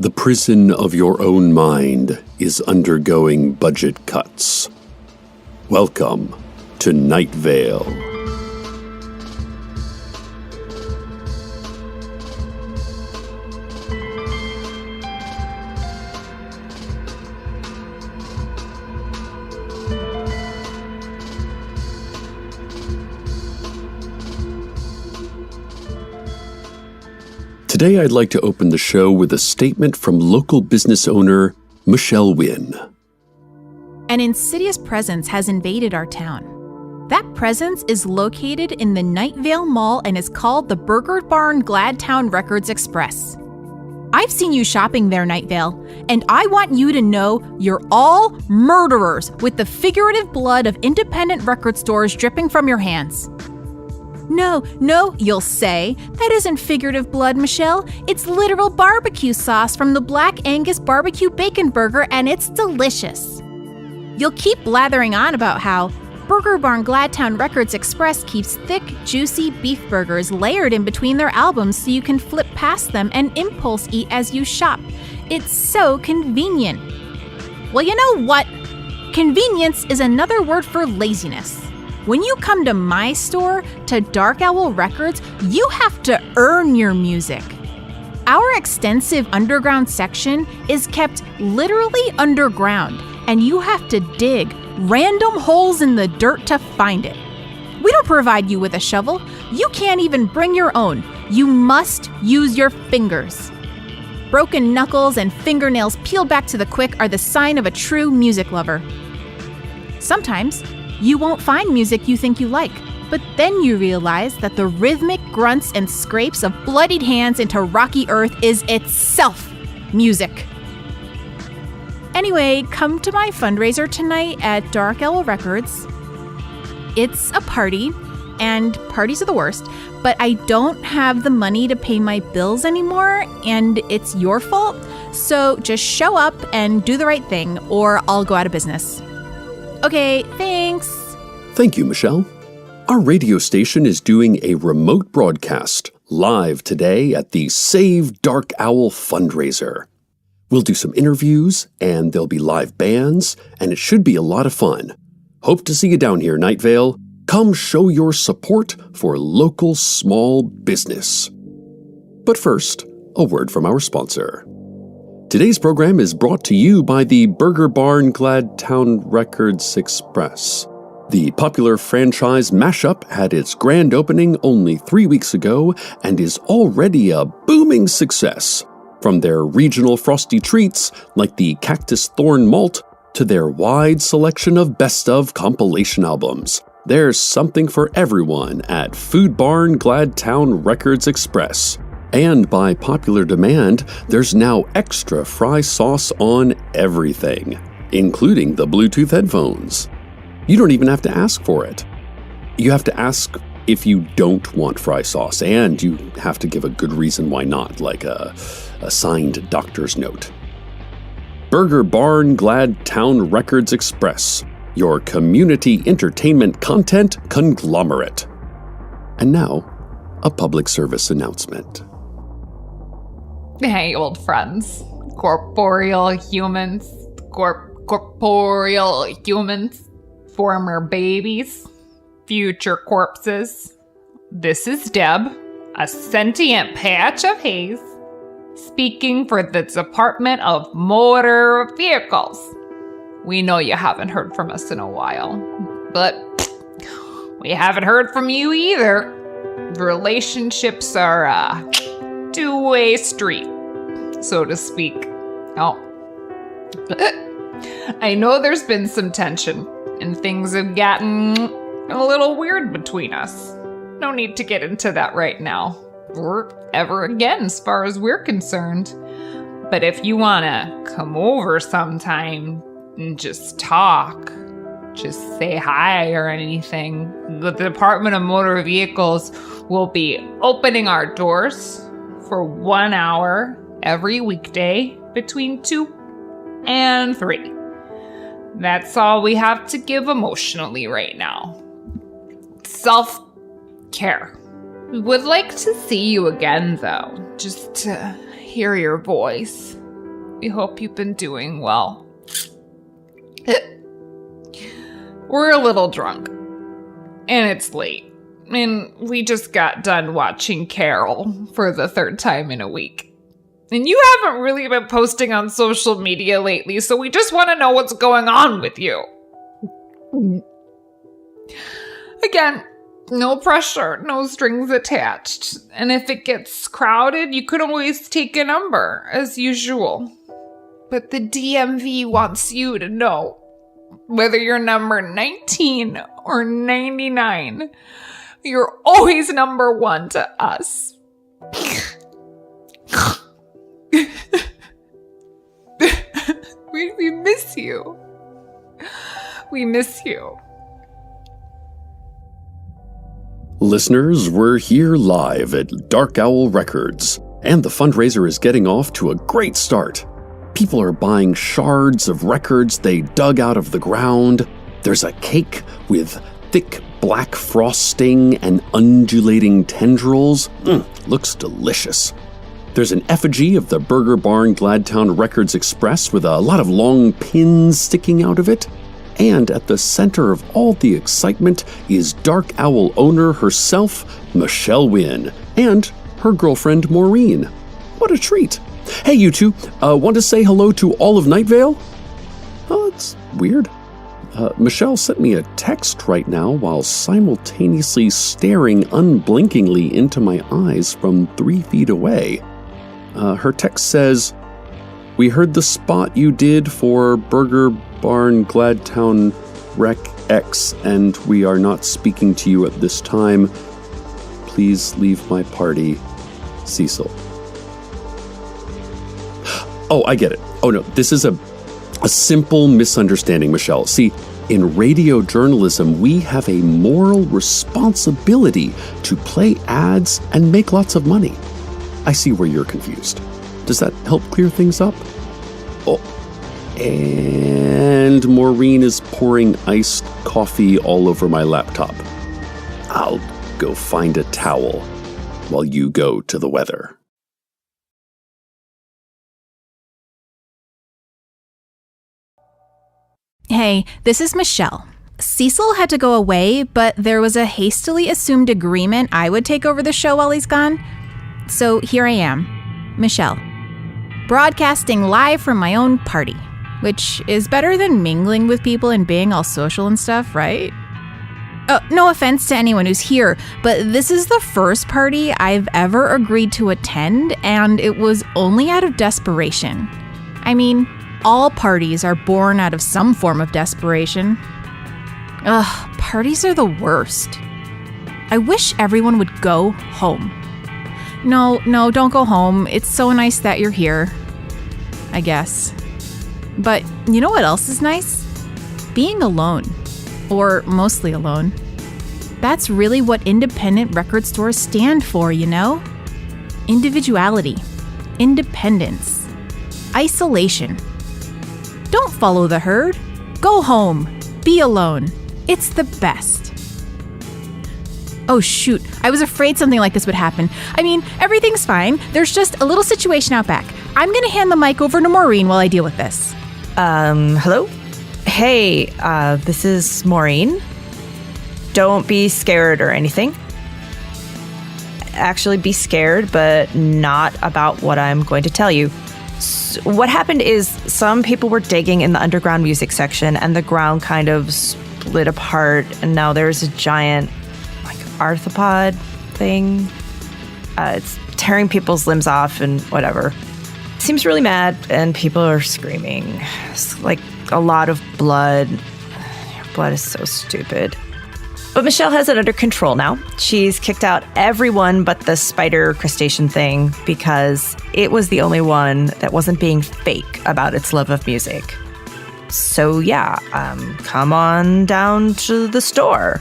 The prison of your own mind is undergoing budget cuts. Welcome to Night Vale. Today I'd like to open the show with a statement from local business owner Michelle Wynn. An insidious presence has invaded our town. That presence is located in the Night Vale Mall and is called the Burger Barn Gladtown Records Express. I've seen you shopping there, Night Vale, and I want you to know you're all murderers with the figurative blood of independent record stores dripping from your hands. No, you'll say. That isn't figurative blood, Michelle. It's literal barbecue sauce from the Black Angus Barbecue Bacon Burger, and it's delicious. You'll keep blathering on about how Burger Barn Gladtown Records Express keeps thick, juicy beef burgers layered in between their albums so you can flip past them and impulse eat as you shop. It's so convenient. Well, you know what? Convenience is another word for laziness. When you come to my store, to Dark Owl Records, you have to earn your music. Our extensive underground section is kept literally underground, and you have to dig random holes in the dirt to find it. We don't provide you with a shovel. You can't even bring your own. You must use your fingers. Broken knuckles and fingernails peeled back to the quick are the sign of a true music lover. Sometimes, you won't find music you think you like, but then you realize that the rhythmic grunts and scrapes of bloodied hands into rocky earth is itself music. Anyway, come to my fundraiser tonight at Dark Owl Records. It's a party, and parties are the worst, but I don't have the money to pay my bills anymore, and it's your fault, so just show up and do the right thing, or I'll go out of business. Okay, thanks. Thank you, Michelle. Our radio station is doing a remote broadcast live today at the Save Dark Owl fundraiser. We'll do some interviews, and there'll be live bands, and it should be a lot of fun. Hope to see you down here, Night Vale. Come show your support for local small business. But first, a word from our sponsor. Today's program is brought to you by the Burger Barn Gladtown Records Express. The popular franchise mashup had its grand opening only 3 weeks ago and is already a booming success. From their regional frosty treats like the Cactus Thorn Malt to their wide selection of best of compilation albums, there's something for everyone at Food Barn Gladtown Records Express. And by popular demand, there's now extra fry sauce on everything, including the Bluetooth headphones. You don't even have to ask for it. You have to ask if you don't want fry sauce, and you have to give a good reason why not, like a signed doctor's note. Burger Barn Gladtown Records Express, your community entertainment content conglomerate. And now, a public service announcement. Hey, old friends. Corporeal humans. Corporeal humans. Former babies. Future corpses. This is Deb, a sentient patch of haze, speaking for the Department of Motor Vehicles. We know you haven't heard from us in a while, but we haven't heard from you either. Relationships are a two-way street, so to speak. Oh, I know there's been some tension, and things have gotten a little weird between us. No need to get into that right now, or ever again as far as we're concerned. But if you want to come over sometime and just talk, just say hi or anything, the Department of Motor Vehicles will be opening our doors for 1 hour every weekday between 2 and 3. That's all we have to give emotionally right now. Self-care. We would like to see you again, though, just to hear your voice. We hope you've been doing well. We're a little drunk, and it's late, and we just got done watching Carol for the third time in a week. And you haven't really been posting on social media lately, so we just want to know what's going on with you. Again, no pressure, no strings attached. And if it gets crowded, you could always take a number, as usual. But the DMV wants you to know, whether you're number 19 or 99, you're always number 1 to us. We miss you. We miss you. Listeners, we're here live at Dark Owl Records, and the fundraiser is getting off to a great start. People are buying shards of records they dug out of the ground. There's a cake with thick black frosting and undulating tendrils. Looks delicious. There's an effigy of the Burger Barn Gladtown Records Express with a lot of long pins sticking out of it. And at the center of all the excitement is Dark Owl owner herself, Michelle Wynn, and her girlfriend Maureen. What a treat. Hey, you two, want to say hello to all of Night Vale? Oh, that's weird. Michelle sent me a text right now while simultaneously staring unblinkingly into my eyes from 3 feet away. Her text says, "We heard the spot you did for Burger Barn Gladtown Rec X, and we are not speaking to you at this time. Please leave my party, Cecil." Oh, I get it. Oh no, this is a simple misunderstanding, Michelle. See, in radio journalism, we have a moral responsibility to play ads and make lots of money. I see where you're confused. Does that help clear things up? Oh, and Maureen is pouring iced coffee all over my laptop. I'll go find a towel while you go to the weather. Hey, this is Michelle. Cecil had to go away, but there was a hastily assumed agreement I would take over the show while he's gone. So here I am, Michelle, broadcasting live from my own party, which is better than mingling with people and being all social and stuff, right? No offense to anyone who's here, but this is the first party I've ever agreed to attend, and it was only out of desperation. I mean, all parties are born out of some form of desperation. Parties are the worst. I wish everyone would go home. No, don't go home. It's so nice that you're here, I guess. But you know what else is nice? Being alone. Or mostly alone. That's really what independent record stores stand for, you know? Individuality. Independence. Isolation. Don't follow the herd. Go home. Be alone. It's the best. Oh shoot, I was afraid something like this would happen. I mean, everything's fine. There's just a little situation out back. I'm gonna hand the mic over to Maureen while I deal with this. Hello? Hey, this is Maureen. Don't be scared or anything. Actually, be scared, but not about what I'm going to tell you. What happened is some people were digging in the underground music section and the ground kind of split apart, and now there's a giant arthropod thing. It's tearing people's limbs off and whatever. Seems really mad, and people are screaming. It's like a lot of blood. Your blood is so stupid. But Michelle has it under control now. She's kicked out everyone but the spider crustacean thing because it was the only one that wasn't being fake about its love of music. So yeah, come on down to the store.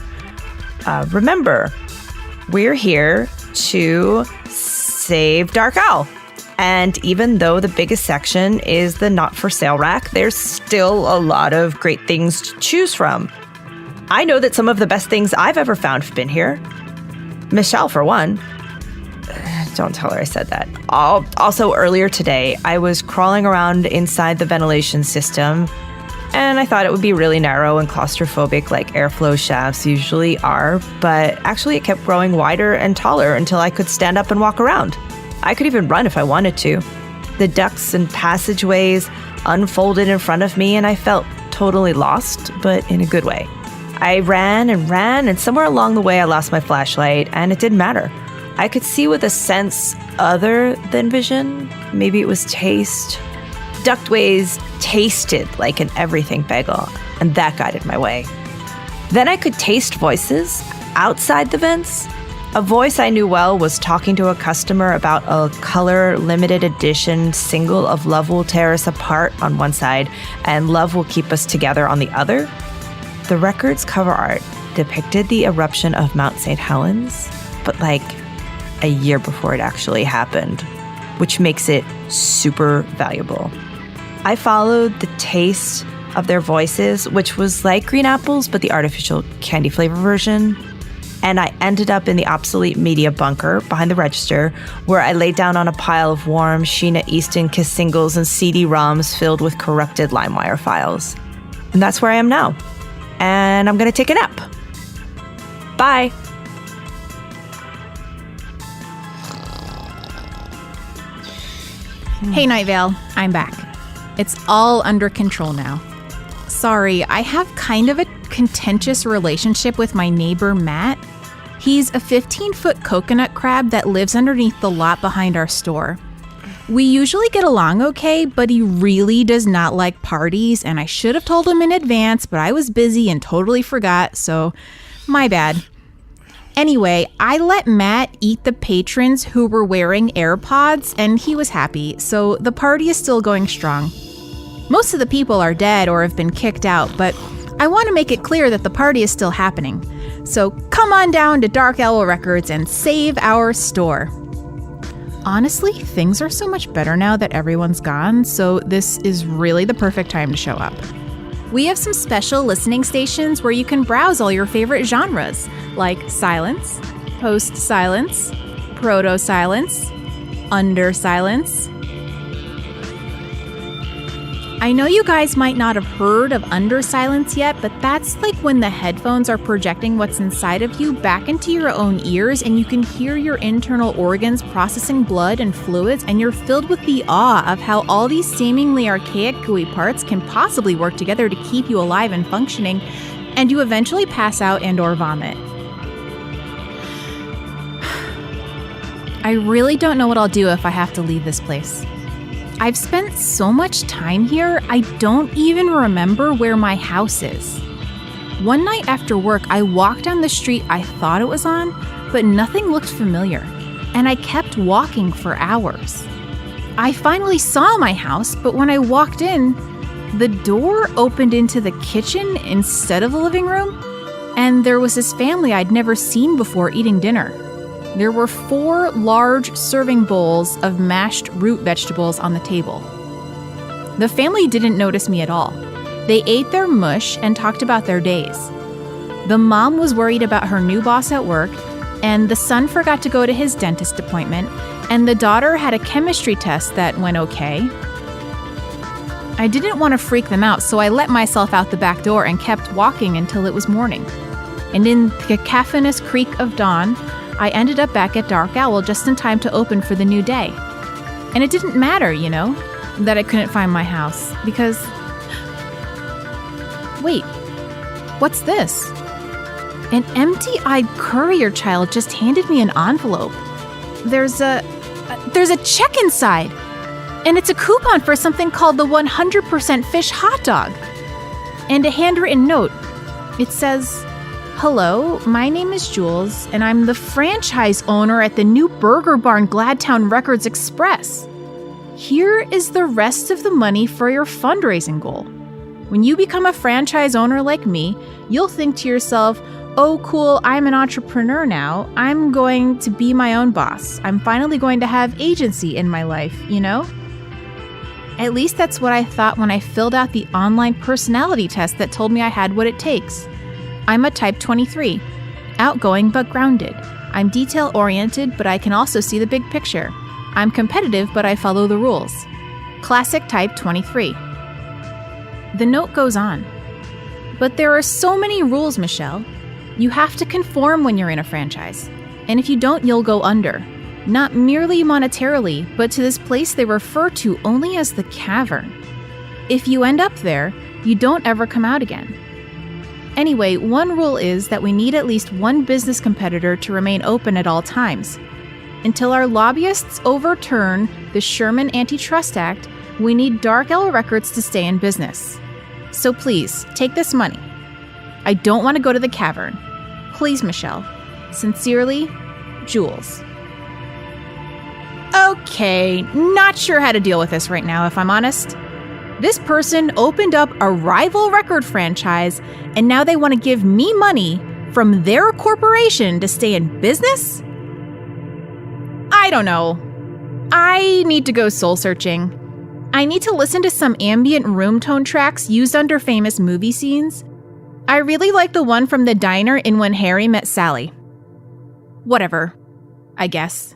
Remember, we're here to save Dark Owl. And even though the biggest section is the not for sale rack, there's still a lot of great things to choose from. I know that some of the best things I've ever found have been here. Michelle, for one. Don't tell her I said that. Also, earlier today, I was crawling around inside the ventilation system, and I thought it would be really narrow and claustrophobic like airflow shafts usually are, but actually it kept growing wider and taller until I could stand up and walk around. I could even run if I wanted to. The ducts and passageways unfolded in front of me, and I felt totally lost, but in a good way. I ran, and somewhere along the way I lost my flashlight, and it didn't matter. I could see with a sense other than vision. Maybe it was taste. Ductways tasted like an everything bagel, and that guided my way. Then I could taste voices outside the vents. A voice I knew well was talking to a customer about a color limited edition single of Love Will Tear Us Apart on one side and Love Will Keep Us Together on the other. The record's cover art depicted the eruption of Mount St. Helens, but like a year before it actually happened, which makes it super valuable. I followed the taste of their voices, which was like green apples, but the artificial candy flavor version. And I ended up in the obsolete media bunker behind the register, where I laid down on a pile of warm Sheena Easton Kiss singles and CD-ROMs filled with corrupted LimeWire files. And that's where I am now. And I'm gonna take a nap. Bye. Hey, Night Vale, I'm back. It's all under control now. Sorry, I have kind of a contentious relationship with my neighbor, Matt. He's a 15-foot coconut crab that lives underneath the lot behind our store. We usually get along okay, but he really does not like parties, and I should have told him in advance, but I was busy and totally forgot, so my bad. Anyway, I let Matt eat the patrons who were wearing AirPods, and he was happy, so the party is still going strong. Most of the people are dead or have been kicked out, but I want to make it clear that the party is still happening. So come on down to Dark Owl Records and save our store. Honestly, things are so much better now that everyone's gone, so this is really the perfect time to show up. We have some special listening stations where you can browse all your favorite genres, like silence, post-silence, proto-silence, under-silence. I know you guys might not have heard of under-silence yet, but that's like when the headphones are projecting what's inside of you back into your own ears, and you can hear your internal organs processing blood and fluids, and you're filled with the awe of how all these seemingly archaic gooey parts can possibly work together to keep you alive and functioning, and you eventually pass out and or vomit. I really don't know what I'll do if I have to leave this place. I've spent so much time here, I don't even remember where my house is. One night after work, I walked down the street I thought it was on, but nothing looked familiar, and I kept walking for hours. I finally saw my house, but when I walked in, the door opened into the kitchen instead of the living room, and there was this family I'd never seen before eating dinner. There were 4 large serving bowls of mashed root vegetables on the table. The family didn't notice me at all. They ate their mush and talked about their days. The mom was worried about her new boss at work, and the son forgot to go to his dentist appointment, and the daughter had a chemistry test that went okay. I didn't want to freak them out, so I let myself out the back door and kept walking until it was morning. And in the cacophonous creak of dawn, I ended up back at Dark Owl just in time to open for the new day. And it didn't matter, you know, that I couldn't find my house, because... Wait, what's this? An empty-eyed courier child just handed me an envelope. There's a check inside, and it's a coupon for something called the 100% Fish Hot Dog. And a handwritten note. It says... Hello, my name is Jules, and I'm the franchise owner at the new Burger Barn Gladtown Records Express. Here is the rest of the money for your fundraising goal. When you become a franchise owner like me, you'll think to yourself, oh cool, I'm an entrepreneur now. I'm going to be my own boss. I'm finally going to have agency in my life, you know? At least that's what I thought when I filled out the online personality test that told me I had what it takes. I'm a type 23, outgoing but grounded, I'm detail-oriented, but I can also see the big picture. I'm competitive, but I follow the rules. Classic type 23. The note goes on. But there are so many rules, Michelle. You have to conform when you're in a franchise. And if you don't, you'll go under. Not merely monetarily, but to this place they refer to only as the Cavern. If you end up there, you don't ever come out again. Anyway, one rule is that we need at least one business competitor to remain open at all times. Until our lobbyists overturn the Sherman Antitrust Act, we need Dark Owl Records to stay in business. So please, take this money. I don't want to go to the Cavern. Please, Michelle. Sincerely, Jules. Okay, not sure how to deal with this right now, if I'm honest. This person opened up a rival record franchise, and now they want to give me money from their corporation to stay in business? I don't know. I need to go soul searching. I need to listen to some ambient room tone tracks used under famous movie scenes. I really like the one from the diner in When Harry Met Sally. Whatever, I guess.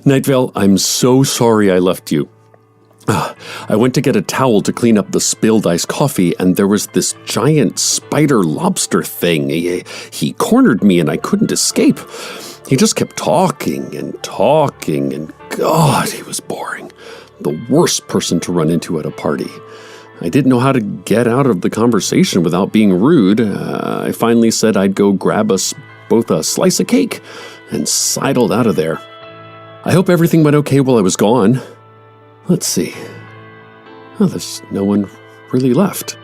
Night Vale, I'm so sorry I left you. I went to get a towel to clean up the spilled iced coffee, and there was this giant spider lobster thing. He cornered me and I couldn't escape. He just kept talking, and God, he was boring. The worst person to run into at a party. I didn't know how to get out of the conversation without being rude. I finally said I'd go grab us both a slice of cake and sidled out of there. I hope everything went okay while I was gone. Let's see. Oh, there's no one really left.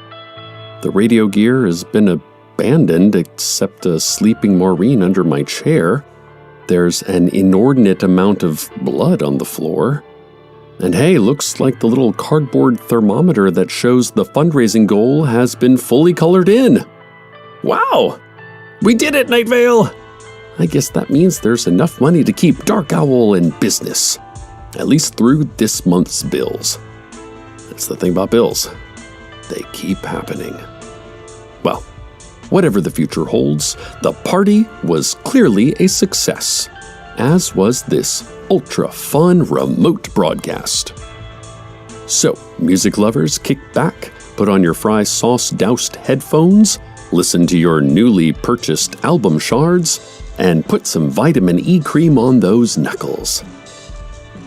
The radio gear has been abandoned except a sleeping Maureen under my chair. There's an inordinate amount of blood on the floor. And hey, looks like the little cardboard thermometer that shows the fundraising goal has been fully colored in. Wow! We did it, Night Vale! I guess that means there's enough money to keep Dark Owl in business. At least through this month's bills. That's the thing about bills. They keep happening. Well, whatever the future holds, the party was clearly a success, as was this ultra-fun remote broadcast. So, music lovers, kick back, put on your fry sauce-doused headphones, listen to your newly purchased album shards, and put some vitamin E cream on those knuckles.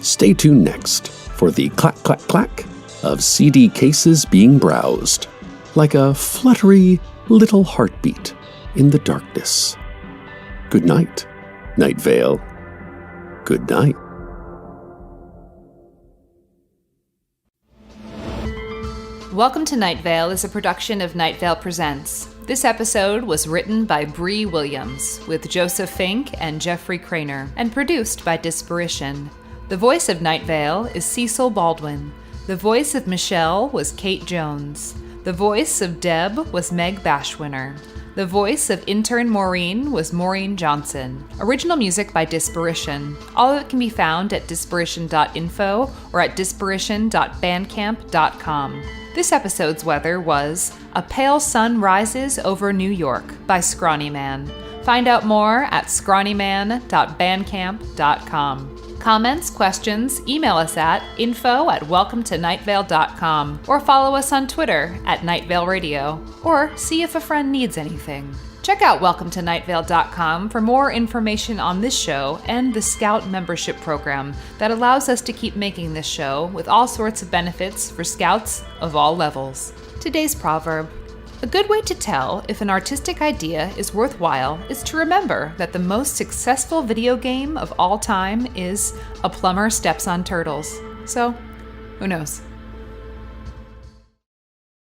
Stay tuned next for the clack-clack-clack of CD cases being browsed, like a fluttery little heartbeat in the darkness. Good night, Night Vale. Good night. Welcome to Night Vale is a production of Night Vale Presents. This episode was written by Bree Williams, with Joseph Fink and Jeffrey Craner, and produced by Disparition. The voice of Night Vale is Cecil Baldwin. The voice of Michelle was Kate Jones. The voice of Deb was Meg Bashwinner. The voice of intern Maureen was Maureen Johnson. Original music by Disparition. All of it can be found at disparition.info or at disparition.bandcamp.com. This episode's weather was A Pale Sun Rises Over New York by Scrawny Man. Find out more at scrawnyman.bandcamp.com. Comments, questions, email us at info@welcometonightvale.com or follow us on Twitter at Night Vale Radio, or see if a friend needs anything. Check out welcometonightvale.com for more information on this show and the Scout membership program that allows us to keep making this show with all sorts of benefits for Scouts of all levels. Today's proverb: a good way to tell if an artistic idea is worthwhile is to remember that the most successful video game of all time is A Plumber Steps on Turtles. So, who knows?